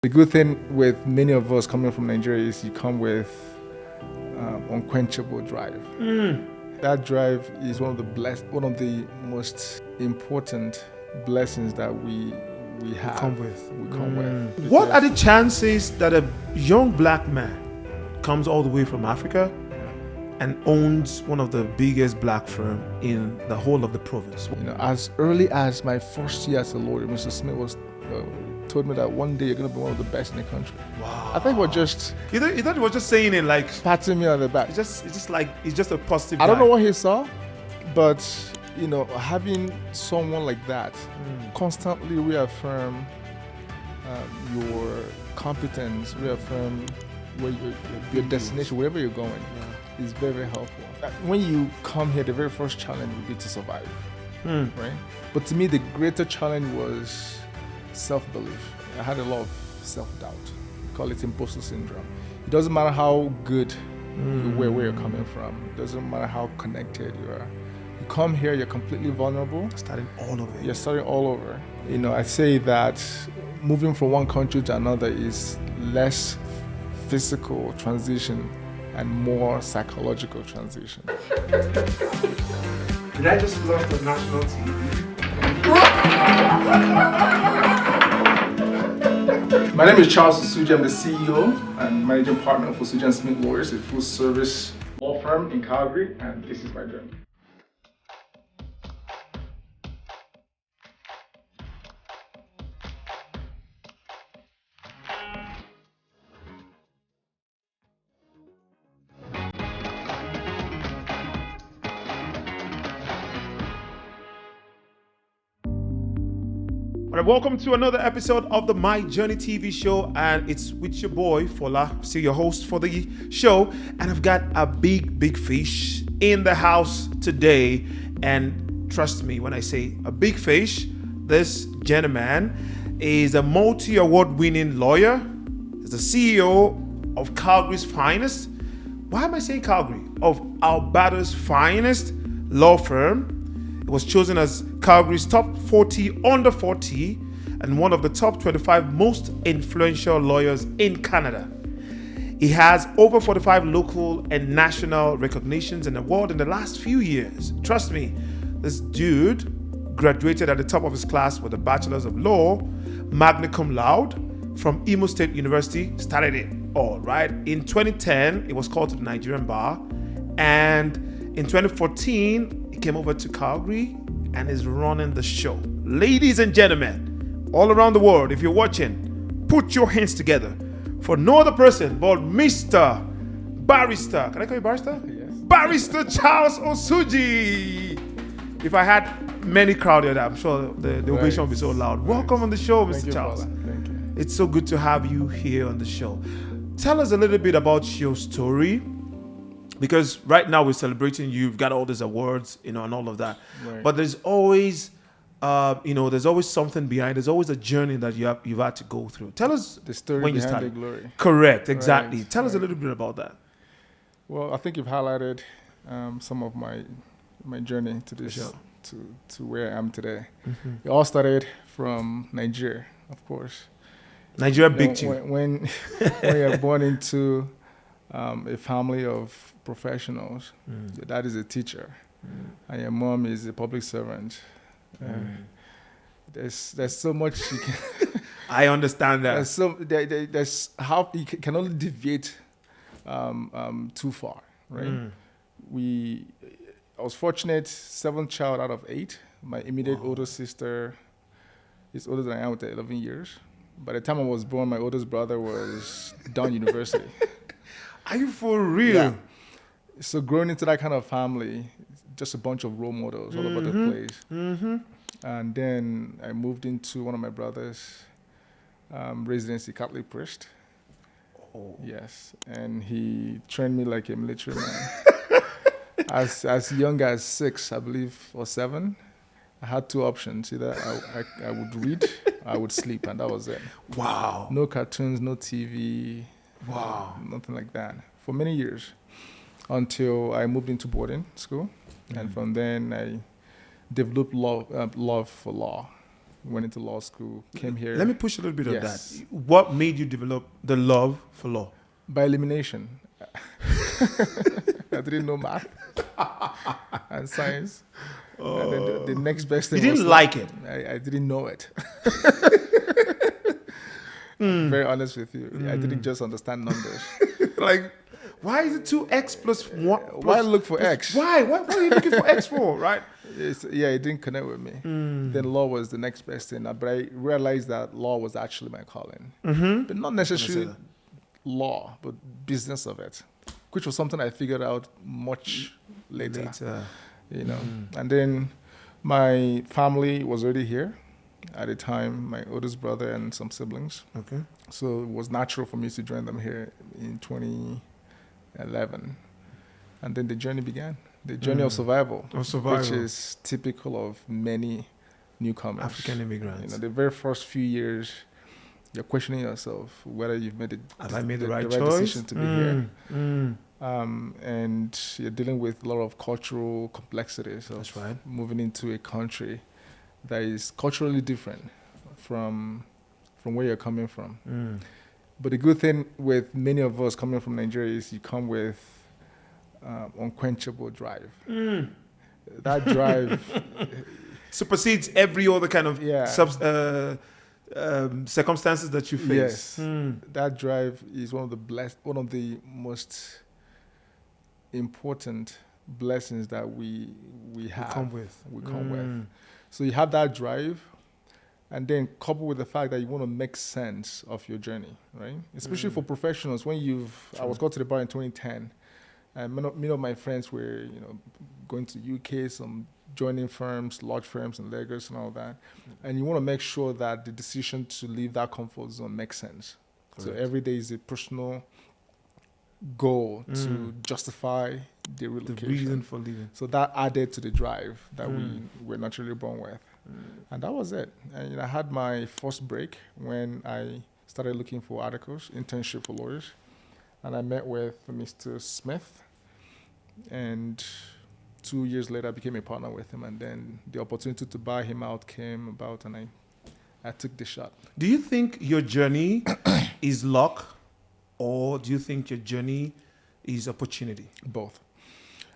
The good thing with many of us coming from Nigeria is you come with unquenchable drive. That drive is one of the most important blessings that we have. We come with. What are the chances that a young black man comes all the way from Africa and owns one of the biggest black firm in the whole of the province? As early as my first year as a lawyer, Mr. Smith was told me that one day you're going to be one of the best in the country. Wow. I think we're just You thought he was just saying it like patting me on the back. it's just a positive I don't guy. know what he saw, but having someone like that constantly reaffirm your competence, reaffirm where your destination, wherever you're going, is very, very helpful. When you come here, the very first challenge would be to survive, right? But to me, the greater challenge was self-belief. I had a lot of self-doubt. We call it imposter syndrome. It doesn't matter how good where you're coming from. It doesn't matter how connected you are. You come here, you're completely vulnerable. Starting all over. You're starting all over. I say that moving from one country to another is less physical transition and more psychological transition. Did I just lost on national TV? My name is Charles Osuji. I'm the CEO and managing partner of Osuji & Smith Lawyers, a full-service law firm in Calgary, and this is my journey. All right, welcome to another episode of the My Journey TV show, and it's with your boy Fola, still your host for the show, and I've got a big fish in the house today. And trust me when I say a big fish, this gentleman is a multi-award winning lawyer. He's the CEO of Calgary's finest. Why am I saying Calgary? Of Alberta's finest law firm. It was chosen as Calgary's top 40 under 40 and one of the top 25 most influential lawyers in Canada. He has over 45 local and national recognitions and awards in the last few years. Trust me, this dude graduated at the top of his class with a Bachelor's of Law, magna cum laude from Imo State University, started it all, right? In 2010, it was called to the Nigerian bar, and in 2014, he came over to Calgary and is running the show. Ladies and gentlemen, all around the world, if you're watching, put your hands together for no other person but Mr. Barrister. Can I call you Barrister? Yes. Barrister Charles Osuji. If I had many crowd here, I'm sure the ovation would be so loud. Welcome on the show, Mr. Thank you, Charles. Paula. Thank you. It's so good to have you here on the show. Tell us a little bit about your story, because right now we're celebrating you. You've got all these awards, and all of that. Right. But there's always, there's always something behind. There's always a journey that you've had to go through. Tell us The story when you behind started. the glory. Correct, exactly. Right, Tell us a right. little bit about that. Well, I think you've highlighted some of my journey to this, Sure. to where I am today. It all started from Nigeria, of course. Nigeria You know, big you. when you're born into a family of professionals, your dad is a teacher, and your mom is a public servant. There's so much you can. I understand that. There's how you can only deviate too far, right? I was fortunate, 7th child out of 8. My immediate older sister is older than I am with 11 years. By the time I was born, my oldest brother was done university. Are you for real? Yeah. So growing into that kind of family, just a bunch of role models all over the place. And then I moved into one of my brother's residency, Catholic priest. Oh. Yes, and he trained me like a military man. As young as 6, I believe, or 7, I had 2 options. Either I would read, I would sleep, and that was it. Wow. No cartoons, no TV. Wow. Nothing like that for many years, until I moved into boarding school, and from then I developed love for law. went into law school, came here. Let me push a little bit on Yes. that. What made you develop the love for law? By elimination. I didn't know math and science. And then the next best thing You didn't was like it. I didn't know it. Very honest with you. I didn't just understand numbers. Like, why is it 2x plus 1? Why look for X? Why? What are you looking for X for, right? It didn't connect with me. Then law was the next best thing. But I realized that law was actually my calling. But not necessarily law, but business of it, which was something I figured out much later. You know. And then my family was already here at the time, my oldest brother and some siblings. Okay. So it was natural for me to join them here in 2011. And then the journey began. The journey of survival, which is typical of many newcomers. African immigrants. You know, the very first few years, you're questioning yourself whether you've made the right decision to be here. And you're dealing with a lot of cultural complexities. That's right. Moving into a country that is culturally different from where you're coming from. But the good thing with many of us coming from Nigeria is you come with unquenchable drive. That drive supersedes every other kind of circumstances that you face. Yes, that drive is one of the most important blessings that we have. We come with. So you have that drive, and then coupled with the fact that you want to make sense of your journey, right? Especially for professionals. When I was called to the bar in 2010, and many of my friends were, going to UK, some joining firms, large firms in Lagos and all that. And you want to make sure that the decision to leave that comfort zone makes sense. Correct. So every day is a personal goal to justify the relocation. The reason for leaving. So that added to the drive that we were naturally born with. And that was it. And I had my first break when I started looking for articles, internship for lawyers. And I met with Mr. Smith. And 2 years later, I became a partner with him. And then the opportunity to buy him out came about, and I took the shot. Do you think your journey is luck, or do you think your journey is opportunity? Both.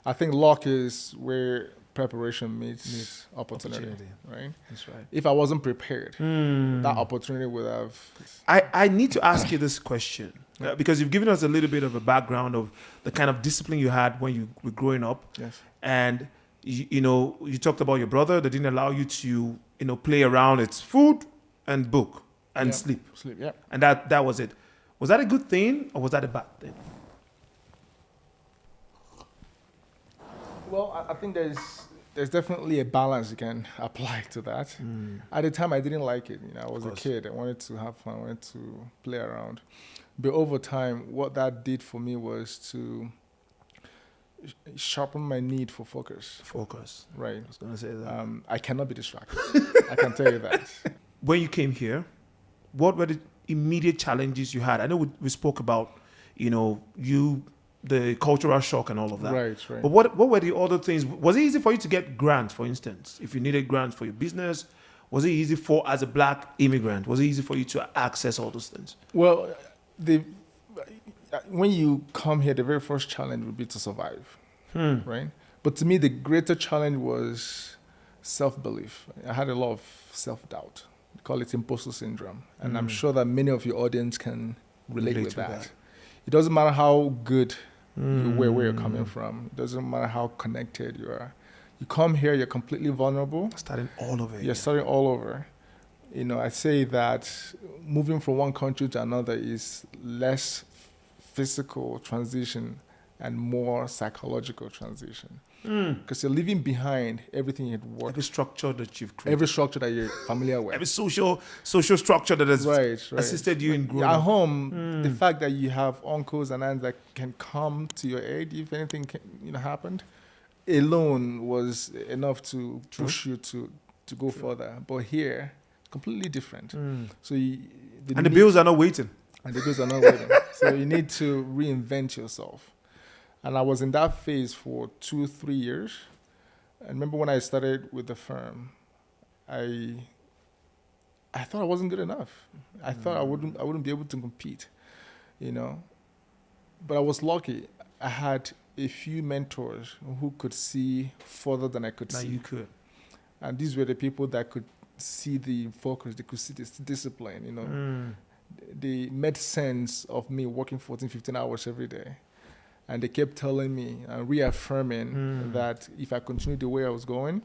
I think luck is where preparation meets opportunity. Right? That's right. If I wasn't prepared, that opportunity would have... I need to ask you this question, because you've given us a little bit of a background of the kind of discipline you had when you were growing up. Yes. And, you talked about your brother that didn't allow you to, play around. It's food and book and sleep. Sleep, yeah. And that was it. Was that a good thing, or was that a bad thing? Well, I think there's definitely a balance you can apply to that. At the time, I didn't like it. I was a kid. I wanted to have fun. I wanted to play around. But over time, what that did for me was to sharpen my need for focus. Focus. Right. I was going to say that. I cannot be distracted. I can tell you that. When you came here, what were the immediate challenges you had? I know we spoke about, the cultural shock and all of that. Right. But what were the other things? Was it easy for you to get grants, for instance? If you needed grants for your business, was it easy as a black immigrant? Was it easy for you to access all those things? Well, when you come here, the very first challenge would be to survive, right? But to me, the greater challenge was self-belief. I had a lot of self-doubt. We call it imposter syndrome. And I'm sure that many of your audience can relate with that. It doesn't matter how good you were, where you're coming from. It doesn't matter how connected you are. You come here, you're completely vulnerable. Starting all over. You're starting all over. I say that moving from one country to another is less physical transition and more psychological transition. Because you're leaving behind everything you'd worked. Every structure that you've created. Every structure that you're familiar with. Every social structure that has assisted you in growing. At home, the fact that you have uncles and aunts that can come to your aid if anything happened, alone was enough to push you to go further. But here, completely different. So the bills are not waiting. And the bills are not waiting. So you need to reinvent yourself. And I was in that phase for 2-3 years. I remember when I started with the firm, I I thought I wasn't good enough. I thought I wouldn't be able to compete, you know. But I was lucky. I had a few mentors who could see further than I could see. You could. And these were the people that could see the focus, they could see this discipline, you know. They made sense of me working 14, 15 hours every day. And they kept telling me and reaffirming that if I continued the way I was going,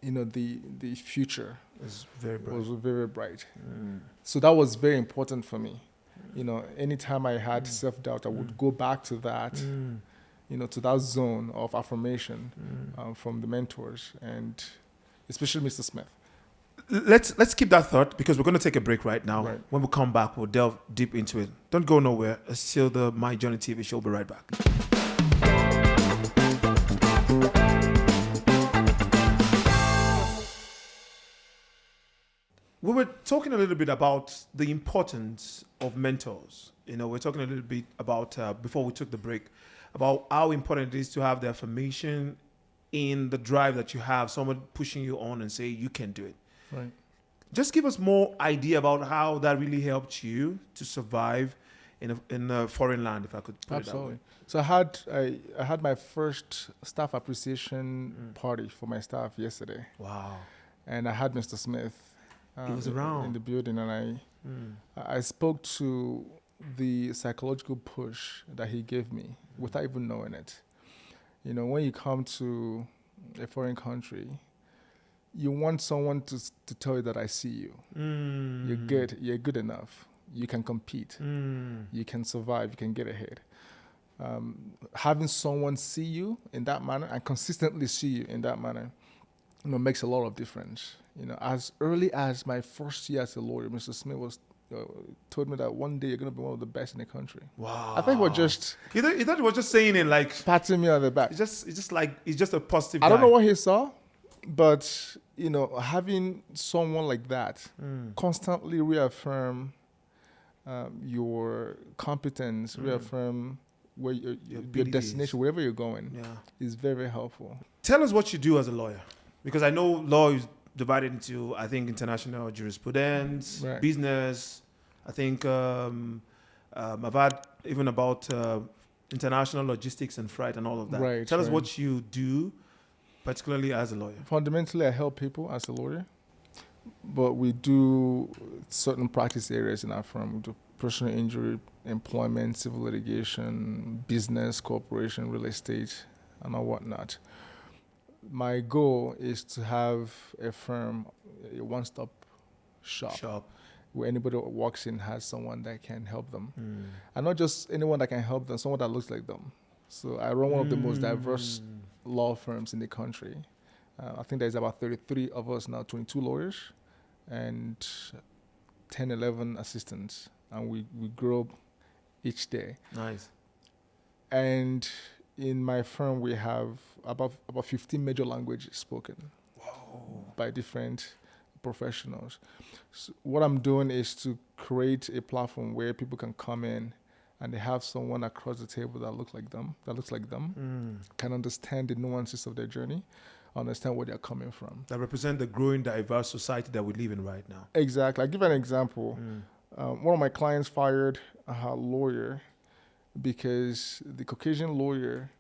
you know, the future was very bright. Was very bright. So that was very important for me. You know, anytime I had self-doubt, I would go back to that, you know, to that zone of affirmation from the mentors, and especially Mr. Smith. Let's keep that thought, because we're going to take a break right now. Right. When we come back, we'll delve deep into it. Don't go nowhere. It's still the My Journey TV show. We'll be right back. We were talking a little bit about the importance of mentors. You know, we're talking a little bit about, before we took the break, about how important it is to have the affirmation in the drive that you have, someone pushing you on and say, you can do it. Right. Just give us more idea about how that really helped you to survive in a foreign land, if I could put Absolutely. it So I had my first staff appreciation party for my staff yesterday. Wow. And I had Mr. Smith he was around in the building, and I spoke to the psychological push that he gave me without even knowing it. You know, when you come to a foreign country, you want someone to tell you that I see you. You're good enough. You can compete. You can survive. You can get ahead. Having someone see you in that manner and consistently see you in that manner, you know, makes a lot of difference. You know, as early as my first year as a lawyer, Mr. Smith told me that one day you're going to be one of the best in the country. Wow. I think we're just... You thought he was just saying it like... patting me on the back. It's just a positive I guy. don't know what he saw, but, you know, having someone like that constantly reaffirm your competence, reaffirm where your destination, wherever you're going, is very, very helpful. Tell us what you do as a lawyer, because I know law is divided into, I think, international jurisprudence, business. I think I've had even about international logistics and freight and all of that. Right, Tell us what you do, particularly as a lawyer. Fundamentally, I help people as a lawyer, but we do certain practice areas in our firm. We do personal injury, employment, civil litigation, business, corporation, real estate, and all whatnot. My goal is to have a firm, a one-stop shop where anybody who walks in has someone that can help them. And not just anyone that can help them, someone that looks like them. So I run one of the most diverse law firms in the country. I think there's about 33 of us now, 22 lawyers, and 10, 11 assistants. And we grow each day. Nice. And in my firm, we have about 15 major languages spoken by different professionals. So what I'm doing is to create a platform where people can come in and they have someone across the table that looks like them, can understand the nuances of their journey, understand where they're coming from. That represent the growing diverse society that we live in right now. Exactly. I'll give an example. One of my clients fired a lawyer because the Caucasian lawyer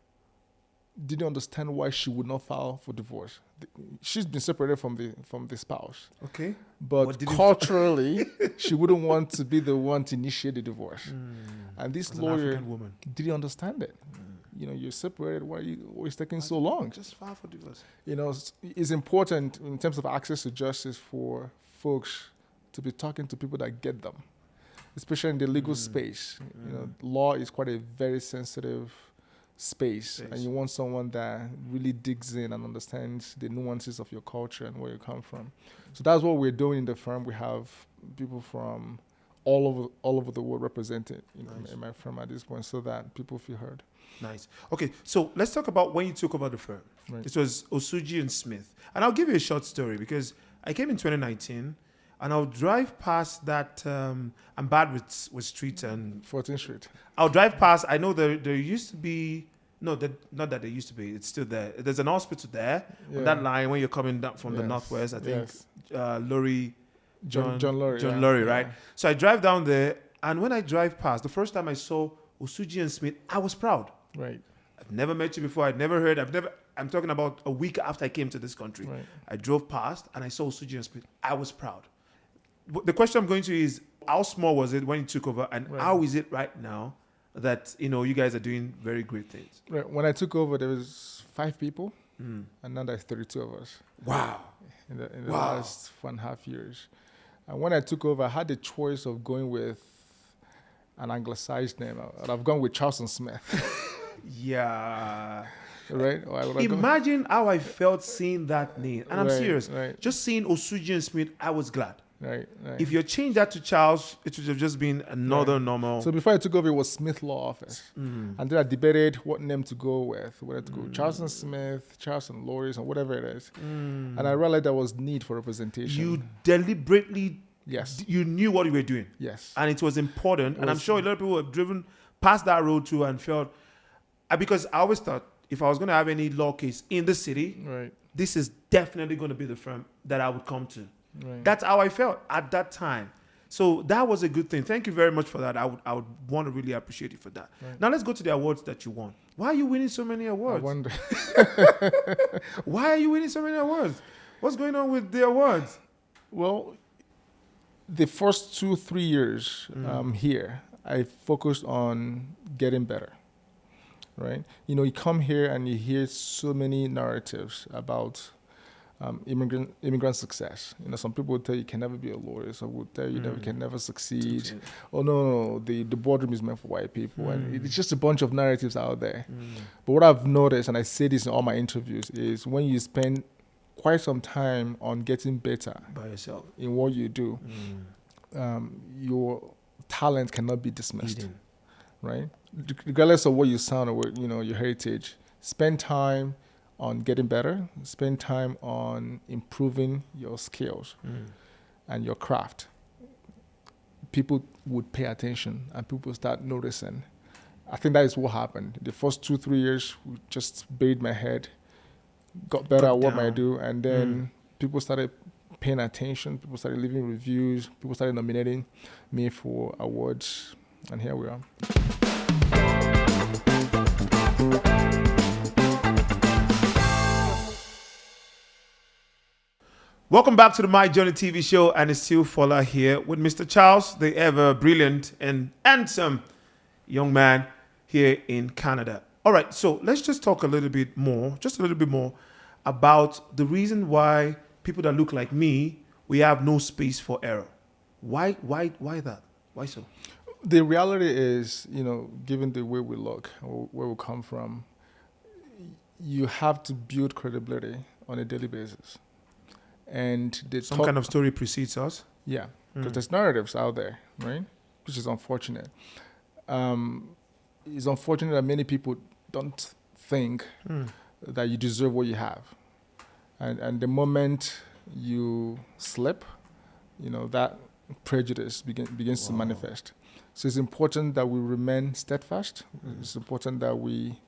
didn't understand why she would not file for divorce. She's been separated from the spouse. Okay. But culturally, she wouldn't want to be the one to initiate the divorce. And this lawyer didn't understand it. You know, you're separated. Why are you taking so long? Just file for divorce. You know, it's important in terms of access to justice for folks to be talking to people that get them, especially in the legal space. You know, law is quite a very sensitive space, and you want someone that really digs in and understands the nuances of your culture and where you come from. So that's what we're doing in the firm. We have people from all over the world represented, you know, in my firm at this point, so that people feel heard. Nice. Okay, so let's talk about when you took over the firm. Right. It was Osuji and Smith, and I'll give you a short story because I came in 2019. And I'll drive past that. I'm bad with streets and 14th Street. I'll drive past. I know there used to be not that there used to be. It's still there. There's an hospital there on that line when you're coming down from the northwest. I think Lori John John yeah. Lurie, right? Yeah. So I drive down there, and when I drive past, the first time I saw Osuji and Smith, I was proud. Right. I've never met you before. I'd never heard. I'm talking about a week after I came to this country. Right. I drove past and I saw Osuji and Smith. I was proud. But the question I'm going to is, how small was it when you took over, and how is it right now that you guys are doing very great things? Right. When I took over, there was 5 people, and now there's 32 of us. Wow. In the last 1.5 years. And when I took over, I had the choice of going with an anglicized name. I've gone with Charles Smith. Yeah. Right? Imagine how I felt seeing that name. And I'm Right, serious. right. Just seeing Osuji and Smith, I was glad. Right. If you change that to Charles, it would have just been another normal. So before I took over, it was Smith Law Office. And then I debated what name to go with, whether to go with Charles Smith, Charles and Lawyers, or whatever it is. And I realized there was need for representation. You deliberately, Yes. you knew what you were doing. Yes. And it was important. And I'm sure a lot of people have driven past that road too and felt, because I always thought if I was going to have any law case in the city, Right. this is definitely going to be the firm that I would come to. Right. That's how I felt at that time. So that was a good thing. Thank you very much for that. I would want to really appreciate you for that. Right. Now let's go to the awards that you won. Why are you winning so many I awards? wonder. Why are you winning so many awards? What's going on with the awards? Well, the first 2-3 years here, I focused on getting better, right? You come here and you hear so many narratives about immigrant success. Some people will tell you can never be a lawyer. Some will tell you that we can never succeed. Oh no, the boardroom is meant for white people, and it's just a bunch of narratives out there. But what I've noticed, and I say this in all my interviews, is when you spend quite some time on getting better By yourself. in what you do, your talent cannot be dismissed, right? Regardless of what you sound or what, your heritage, spend time on getting better, spend time on improving your skills and your craft. People would pay attention and people start noticing. I think that is what happened. The first 2-3 years, we just buried my head, got better at what I do, and then people started paying attention, people started leaving reviews, people started nominating me for awards, and here we are. Welcome back to the My Journey TV show, and it's still Fola here with Mr. Charles, the ever brilliant and handsome young man here in Canada. All right, so let's just talk a little bit more about the reason why people that look like me, we have no space for error. Why that? Why so? The reality is, given the way we look, or where we come from, you have to build credibility on a daily basis. And some kind of story precedes us. Yeah, because there's narratives out there, right? Which is unfortunate. It's unfortunate that many people don't think that you deserve what you have. And the moment you slip, that prejudice begins to manifest. So it's important that we remain steadfast. It's important that we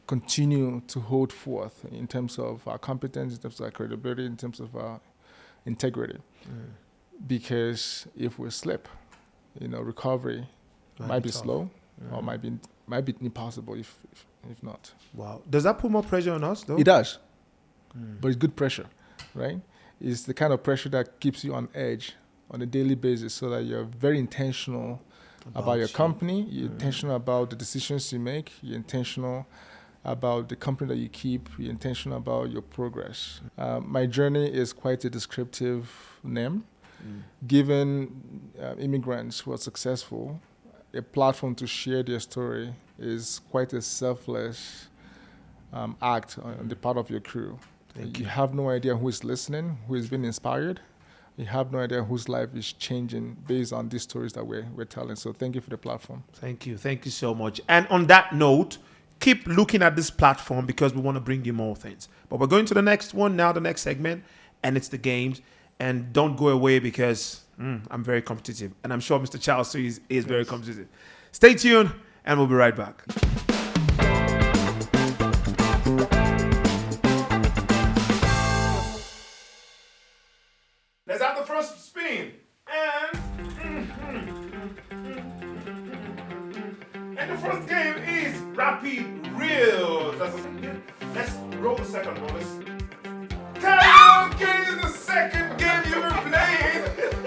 continue to hold forth in terms of our competence, in terms of our credibility, in terms of our integrity. Because if we slip, recovery might be slow or might be impossible if not. Wow. Does that put more pressure on us, though? It does. But it's good pressure, right? It's the kind of pressure that keeps you on edge on a daily basis so that you're very intentional about your company, you're intentional about the decisions you make, you're intentional about the company that you keep, you're intentional about your progress. My journey is quite a descriptive name. Given immigrants who are successful, a platform to share their story is quite a selfless act on the part of your crew. You have no idea who is listening, who is being inspired. You have no idea whose life is changing based on these stories that we're telling. So thank you for the platform. Thank you so much. And on that note, keep looking at this platform because we want to bring you more things. But we're going to the next one now, the next segment, and it's the games. And don't go away because I'm very competitive. And I'm sure Mr. Charles is very competitive. Stay tuned and we'll be right back. Let's have the first spin. And the first game is Rapid Reels. Let's roll the second one. Karaoke is the second game you've been playing.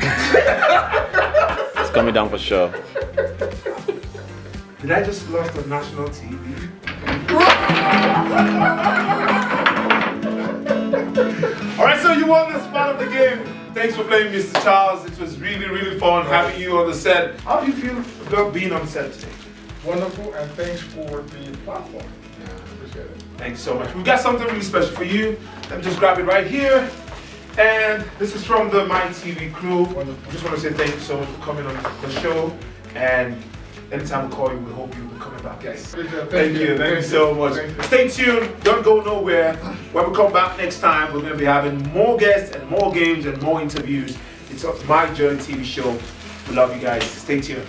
It's coming down for sure. Did I just lost on national TV? All right, so you won the spot of the game. Thanks for playing, Mr. Charles. It was really, really fun having you on the set. How do you feel about being on set today? Wonderful, and thanks for the platform. Yeah, appreciate it. Thanks so much. We've got something really special for you. Let me just grab it right here. And this is from the My TV crew. Wonderful. I just want to say thank you so much for coming on the show. And anytime we call you, we hope you'll be coming back. Yes. Thank you so much. Stay tuned. Don't go nowhere. When we come back next time, we're going to be having more guests and more games and more interviews. It's My Journey TV show. We love you guys. Stay tuned.